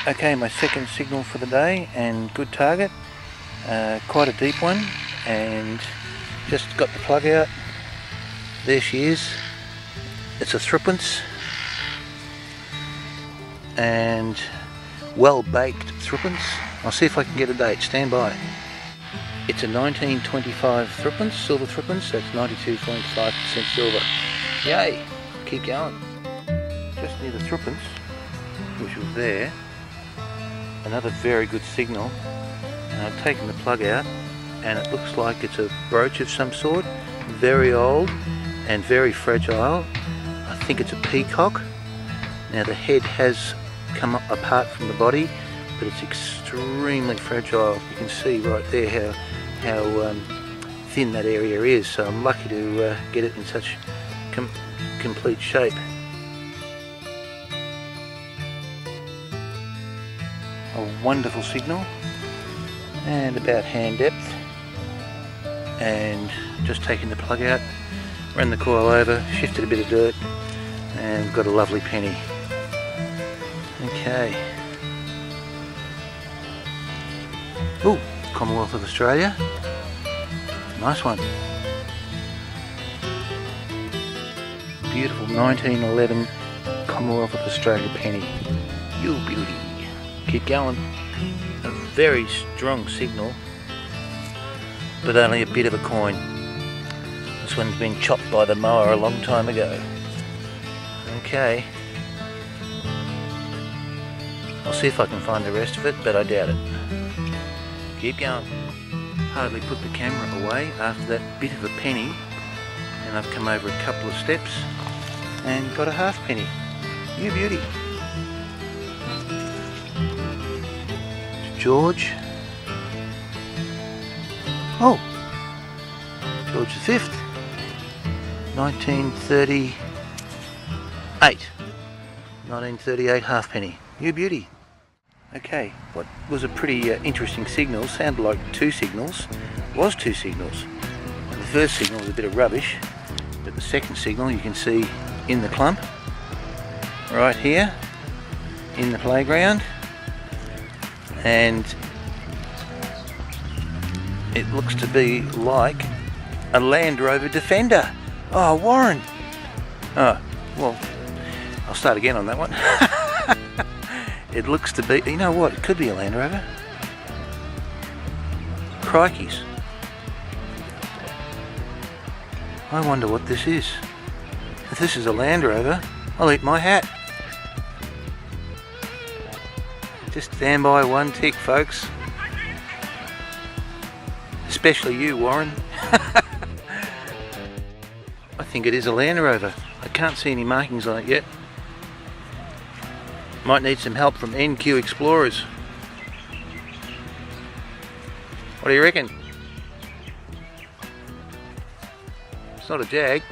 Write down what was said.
Okay, my second signal for the day, and good target, quite a deep one, and just got the plug out. There she is. It's a threepence, and well baked threepence. I'll see if I can get a date. Stand by. It's a 1925 threepence, silver threepence. That's 92.5% silver. Yay! Keep going. Just near the threepence, which was there. Another very good signal. And I've taken the plug out, and it looks like it's a brooch of some sort. Very old and very fragile. I think it's a peacock. Now the head has come up apart from the body, but it's extremely fragile. You can see right there how thin that area is. So I'm lucky to get it in such complete shape. A wonderful signal, and about hand depth, and just taking the plug out, ran the coil over, shifted a bit of dirt, and got a lovely penny. Okay. Ooh, Commonwealth of Australia. Nice one. Beautiful 1911 Commonwealth of Australia penny. You beauty. Keep going. A very strong signal, but only a bit of a coin. This one's been chopped by the mower a long time ago. Okay. I'll see if I can find the rest of it, but I doubt it. Keep going. Hardly put the camera away after that bit of a penny, and I've come over a couple of steps and got a half penny. You beauty. George. Oh, George V. 1938. 1938 halfpenny. You beauty. Okay, what was a pretty interesting signal, sounded like two signals, was two signals. The first signal was a bit of rubbish, but the second signal you can see in the clump, right here, in the playground, and it looks to be like a Land Rover Defender. Oh, Warren! Oh, well, I'll start again on that one. It looks to be, you know what, it could be a Land Rover. Crikeys. I wonder what this is. If this is a Land Rover, I'll eat my hat. Just stand by one tick, folks. Especially you, Warren. I think it is a Land Rover. I can't see any markings on it yet. Might need some help from NQ Explorers. What do you reckon? It's not a Jag.